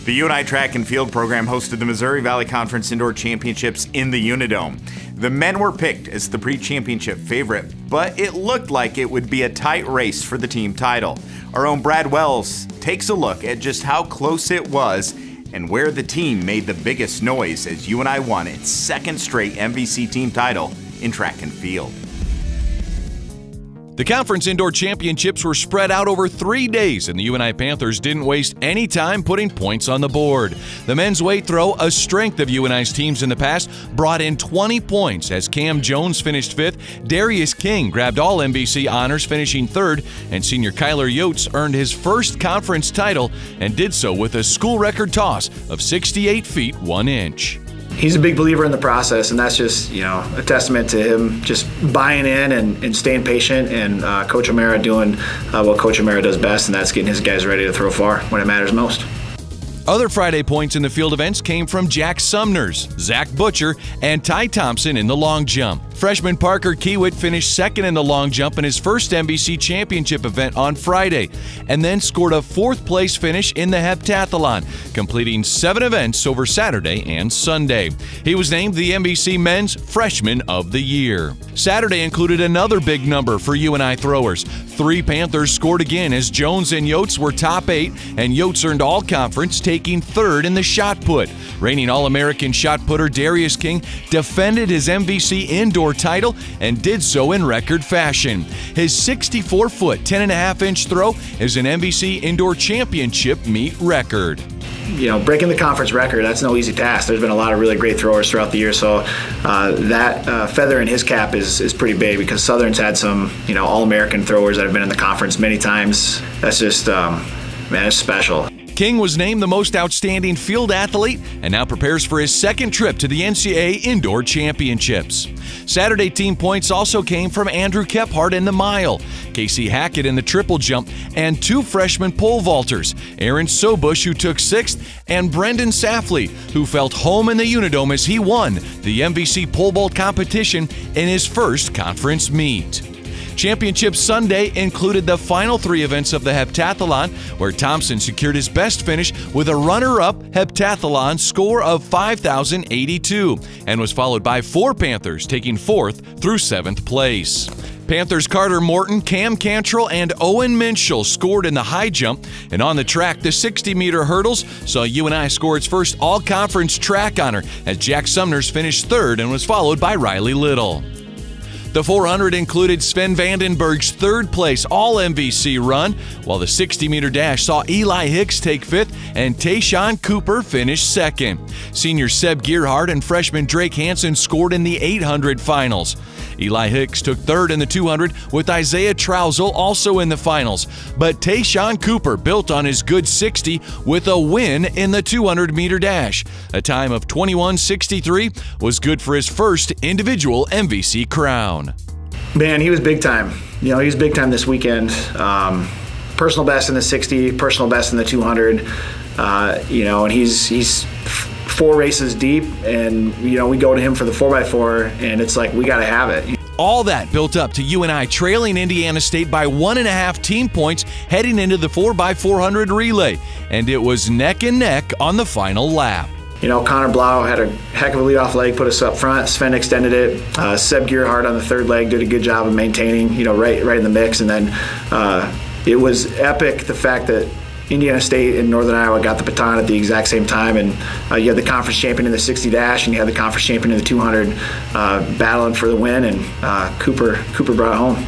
The UNI Track and Field program hosted the Missouri Valley Conference Indoor Championships in the UNI-Dome. The men were picked as the pre-championship favorite, but it looked like it would be a tight race for the team title. Our own Brad Wells takes a look at just how close it was and where the team made the biggest noise as UNI won its second straight MVC team title in track and field. The Conference Indoor Championships were spread out over 3 days, and the UNI Panthers didn't waste any time putting points on the board. The men's weight throw, a strength of UNI's teams in the past, brought in 20 points as Cam Jones finished 5th, Darius King grabbed all MVC honors finishing 3rd, and senior Kyler Yotes earned his first conference title and did so with a school record toss of 68 feet 1 inch. He's a big believer in the process, and that's just, a testament to him just buying in and staying patient, and Coach O'Mara doing what Coach O'Mara does best, and that's getting his guys ready to throw far when it matters most. Other Friday points in the field events came from Jack Sumners, Zach Butcher, and Ty Thompson in the long jump. Freshman Parker Kiewit finished second in the long jump in his first MVC championship event on Friday, and then scored a 4th place finish in the heptathlon, completing 7 events over Saturday and Sunday. He was named the MVC Men's Freshman of the Year. Saturday included another big number for UNI throwers. 3 Panthers scored again as Jones and Yotes were top 8, and Yotes earned all conference, taking 3rd in the shot put. Reigning All-American shot putter Darius King defended his MVC indoor title and did so in record fashion. His 64-foot, 10.5-inch throw is an MVC indoor championship meet record. Breaking the conference record, that's no easy task. There's been a lot of really great throwers throughout the year, so that feather in his cap is pretty big, because Southern's had some, All-American throwers that have been in the conference many times. That's just, it's special. King was named the most outstanding field athlete and now prepares for his second trip to the NCAA Indoor Championships. Saturday team points also came from Andrew Kephart in the mile, Casey Hackett in the triple jump, and 2 freshman pole vaulters, Aaron Sobush, who took 6th, and Brendan Safley, who felt home in the UNI-Dome as he won the MVC pole vault competition in his first conference meet. Championship Sunday included the final 3 events of the heptathlon, where Thompson secured his best finish with a runner-up heptathlon score of 5,082 and was followed by 4 Panthers taking 4th through 7th place. Panthers Carter Morton, Cam Cantrell, and Owen Minshall scored in the high jump, and on the track, the 60-meter hurdles saw UNI score its first all-conference track honor as Jack Sumners finished 3rd and was followed by Riley Little. The 400 included Sven Vandenberg's 3rd place All-MVC run, while the 60-meter dash saw Eli Hicks take 5th and Tayshawn Cooper finish 2nd. Senior Seb Gearhart and freshman Drake Hansen scored in the 800 finals. Eli Hicks took 3rd in the 200, with Isaiah Trousel also in the finals. But Tayshawn Cooper built on his good 60 with a win in the 200-meter dash. A time of 21:63 was good for his first individual MVC crown. Man, he was big time. He was big time this weekend. Personal best in the 60, personal best in the 200. And he's 4 races deep, and we go to him for the 4x4, and it's like we got to have it. All that built up to UNI trailing Indiana State by 1.5 team points heading into the 4x400 relay, and it was neck and neck on the final lap. Connor Blau had a heck of a leadoff leg, put us up front. Sven extended it. Seb Gearhart on the 3rd leg did a good job of maintaining, right in the mix. And then it was epic, the fact that Indiana State and Northern Iowa got the baton at the exact same time, and you had the conference champion in the 60 dash, and you had the conference champion in the 200 battling for the win, and Cooper brought it home.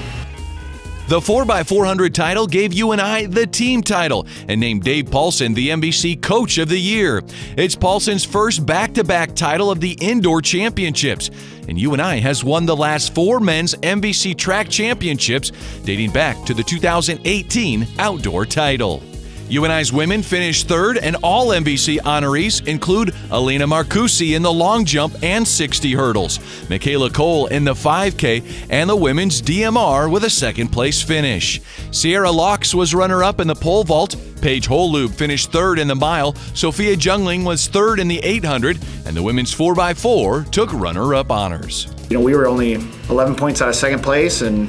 The 4x400 title gave UNI the team title and named Dave Paulson the MVC Coach of the Year. It's Paulson's first back-to-back title of the Indoor Championships, and UNI has won the last 4 men's MVC track championships dating back to the 2018 outdoor title. UNI's women finished 3rd, and all MVC honorees include Alina Marcusi in the long jump and 60 hurdles, Michaela Cole in the 5K, and the women's DMR with a 2nd place finish. Sierra Laux was runner-up in the pole vault, Paige Holub finished third in the mile, Sophia Jungling was third in the 800, and the women's 4x4 took runner-up honors. You know, we were only 11 points out of second place, and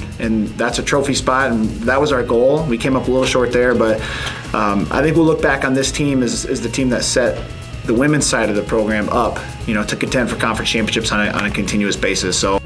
that's a trophy spot, and that was our goal. We came up a little short there, but I think we'll look back on this team as the team that set the women's side of the program up, you know, to contend for conference championships on a continuous basis. So